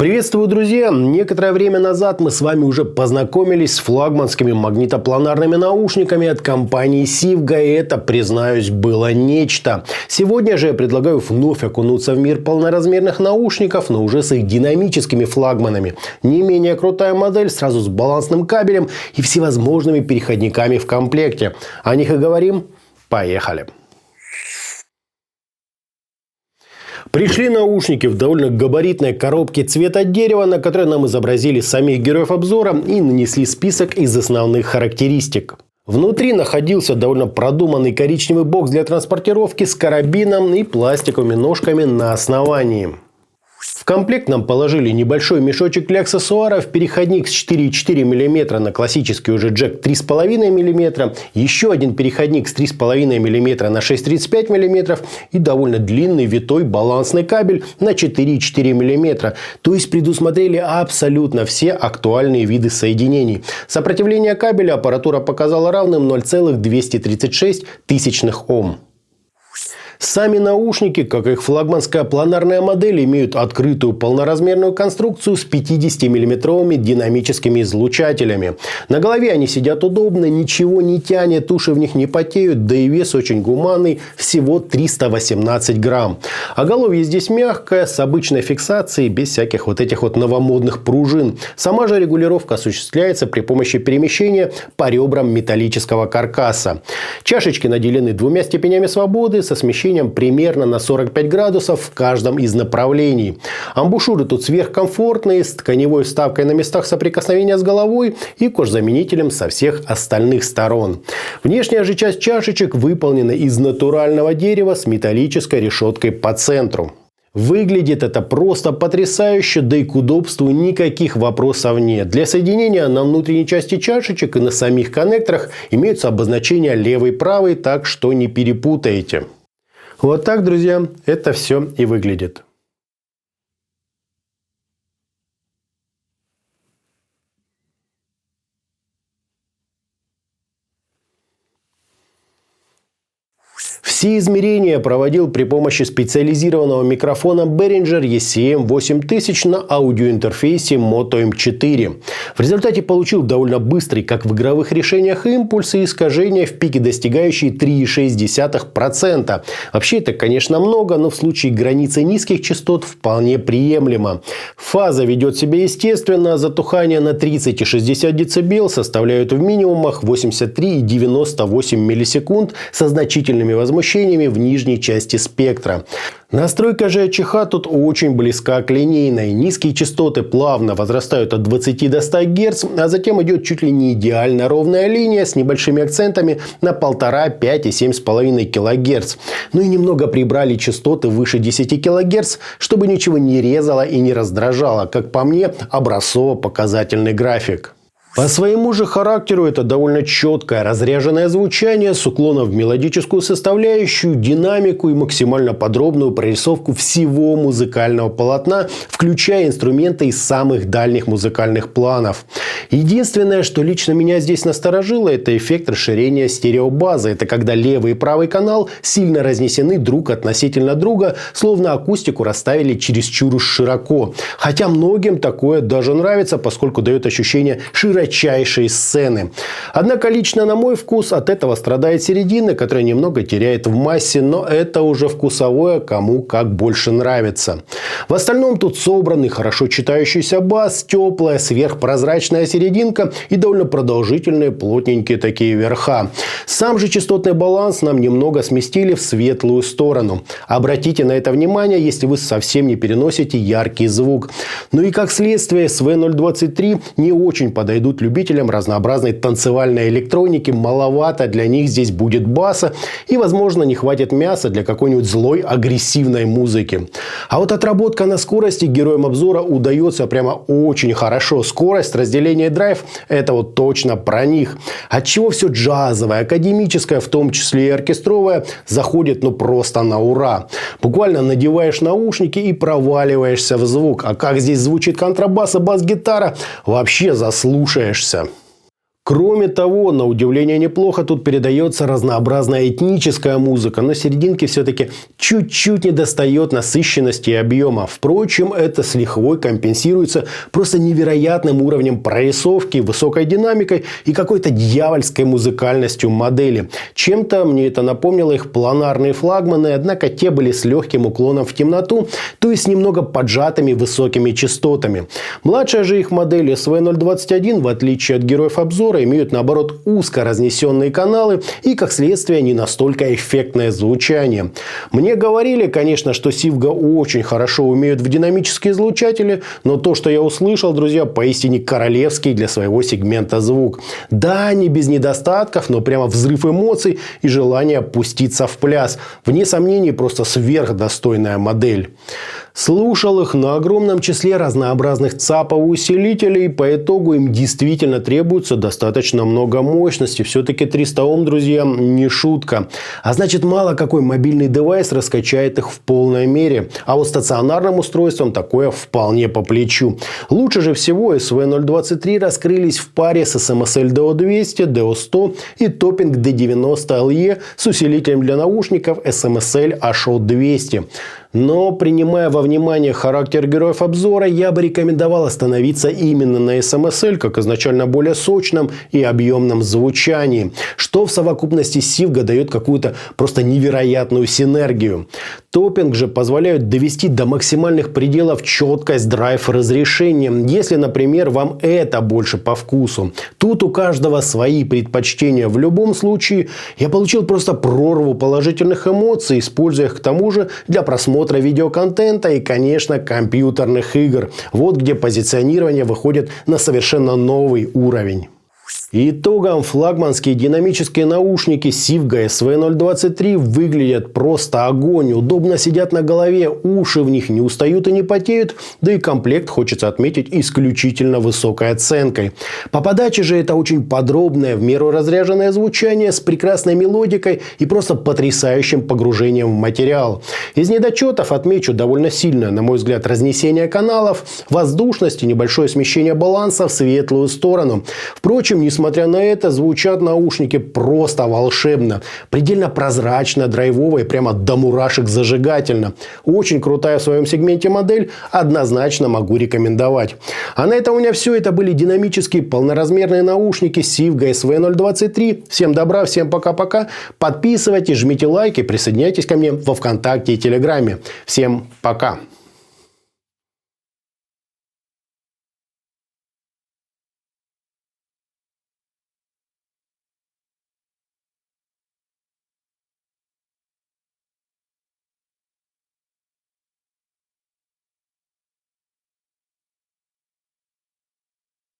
Приветствую, друзья! Некоторое время назад мы с вами уже познакомились с флагманскими магнитопланарными наушниками от компании Sivga, и это, признаюсь, было нечто. Сегодня же я предлагаю вновь окунуться в мир полноразмерных наушников, но уже с их динамическими флагманами. Не менее крутая модель, сразу с балансным кабелем и всевозможными переходниками в комплекте. О них и говорим. Поехали! Пришли наушники в довольно габаритной коробке цвета дерева, на которой нам изобразили самих героев обзора и нанесли список из основных характеристик. Внутри находился довольно продуманный коричневый бокс для транспортировки с карабином и пластиковыми ножками на основании. В комплект нам положили небольшой мешочек для аксессуаров, переходник с 4,4 мм на классический уже джек 3,5 мм, еще один переходник с 3,5 мм на 6,35 мм и довольно длинный витой балансный кабель на 4,4 мм. То есть предусмотрели абсолютно все актуальные виды соединений. Сопротивление кабеля аппаратура показала равным 0,236 Ом. Сами наушники, как их флагманская планарная модель, имеют открытую полноразмерную конструкцию с 50-миллиметровыми динамическими излучателями. На голове они сидят удобно, ничего не тянет, уши в них не потеют, да и вес очень гуманный, всего 318 грамм. Оголовье здесь мягкое, с обычной фиксацией, без всяких вот этих вот новомодных пружин. Сама же регулировка осуществляется при помощи перемещения по ребрам металлического каркаса. Чашечки наделены двумя степенями свободы со смещением примерно на 45 градусов в каждом из направлений. Амбушюры тут сверхкомфортные, с тканевой вставкой на местах соприкосновения с головой и кожзаменителем со всех остальных сторон. Внешняя же часть чашечек выполнена из натурального дерева с металлической решеткой по центру. Выглядит это просто потрясающе, да и к удобству никаких вопросов нет. Для соединения на внутренней части чашечек и на самих коннекторах имеются обозначения левый и правый, так что не перепутаете. Вот так, друзья, это все и выглядит. Все измерения проводил при помощи специализированного микрофона Behringer ECM8000 на аудиоинтерфейсе Moto M4. В результате получил довольно быстрый, как в игровых решениях, импульс и искажения в пике, достигающие 3,6%. Вообще это, конечно, много, но в случае границы низких частот вполне приемлемо. Фаза ведет себя естественно, затухание на 30 и 60 дБ составляют в минимумах 83 и 98 миллисекунд со значительными возмущениями в нижней части спектра. Настройка же АЧХ тут очень близка к линейной. Низкие частоты плавно возрастают от 20 до 100 Гц, а затем идет чуть ли не идеально ровная линия с небольшими акцентами на 1,5, 5 и 7,5 кГц. Ну и немного прибрали частоты выше 10 кГц, чтобы ничего не резало и не раздражало. Как по мне, образцово-показательный график. По своему же характеру это довольно четкое, разряженное звучание с уклоном в мелодическую составляющую, динамику и максимально подробную прорисовку всего музыкального полотна, включая инструменты из самых дальних музыкальных планов. Единственное, что лично меня здесь насторожило, это эффект расширения стереобазы. Это когда левый и правый канал сильно разнесены друг относительно друга, словно акустику расставили чересчур широко. Хотя многим такое даже нравится, поскольку дает ощущение широчайшей сцены. Однако лично на мой вкус от этого страдает середина, которая немного теряет в массе, но это уже вкусовое, кому как больше нравится. В остальном тут собранный, хорошо читающийся бас, теплая, сверхпрозрачная серединка и довольно продолжительные, плотненькие такие верха. Сам же частотный баланс нам немного сместили в светлую сторону. Обратите на это внимание, если вы совсем не переносите яркий звук. Ну и как следствие, SV023 не очень подойдут любителям разнообразной танцевальной электроники. Маловато для них здесь будет баса и, возможно, не хватит мяса для какой-нибудь злой агрессивной музыки. А вот отработка на скорости героям обзора удается прямо очень хорошо. Скорость, разделение и драйв – это вот точно про них. Отчего все джазовое, академическое, в том числе и оркестровое, заходит ну просто на ура. Буквально надеваешь наушники и проваливаешься в звук. А как здесь звучит контрабас и бас-гитара, вообще заслушаешься. Кроме того, на удивление неплохо тут передается разнообразная этническая музыка. На серединке все-таки чуть-чуть недостает насыщенности и объема. Впрочем, это с лихвой компенсируется просто невероятным уровнем прорисовки, высокой динамикой и какой-то дьявольской музыкальностью модели. Чем-то мне это напомнило их планарные флагманы, однако те были с легким уклоном в темноту, то есть немного поджатыми высокими частотами. Младшая же их модель SV021, в отличие от героев обзора, имеют наоборот узко разнесенные каналы и, как следствие, не настолько эффектное звучание. Мне говорили, конечно, что Сивга очень хорошо умеют в динамические излучатели, но то, что я услышал, друзья, поистине королевский для своего сегмента звук. Да, не без недостатков, но прямо взрыв эмоций и желание пуститься в пляс. Вне сомнений, просто сверхдостойная модель. Слушал их на огромном числе разнообразных ЦАПов и усилителей. По итогу им действительно требуется достаточно много мощности. Все-таки 300 Ом, друзья, не шутка. А значит, мало какой мобильный девайс раскачает их в полной мере. А вот стационарным устройствам такое вполне по плечу. Лучше же всего SV023 раскрылись в паре с SMSL DO200, DO100 и топпинг D90LE с усилителем для наушников SMSL HO200. Но, принимая во внимание характер героев обзора, я бы рекомендовал остановиться именно на SMSL, как изначально более сочном и объемном звучании, что в совокупности с Сивга дает какую-то просто невероятную синергию. Топпинг же позволяет довести до максимальных пределов четкость, драйв, разрешение, если, например, вам это больше по вкусу. Тут у каждого свои предпочтения. В любом случае, я получил просто прорву положительных эмоций, используя их к тому же для просмотра видеоконтента и, конечно, компьютерных игр. Вот где позиционирование выходит на совершенно новый уровень. Итогом флагманские динамические наушники Sivga SV023 выглядят просто огонь. Удобно сидят на голове, уши в них не устают и не потеют. Да и комплект, хочется отметить, исключительно высокой оценкой. По подаче же это очень подробное, в меру разряженное звучание с прекрасной мелодикой и просто потрясающим погружением в материал. Из недочетов отмечу довольно сильное, на мой взгляд, разнесение каналов, воздушность и небольшое смещение баланса в светлую сторону. Впрочем, несмотря на это, звучат наушники просто волшебно. Предельно прозрачно, драйвово и прямо до мурашек зажигательно. Очень крутая в своем сегменте модель, однозначно могу рекомендовать. А на этом у меня все. Это были динамические полноразмерные наушники Sivga SV023. Всем добра, всем пока-пока. Подписывайтесь, жмите лайки, присоединяйтесь ко мне во ВКонтакте и Телеграме. Всем пока.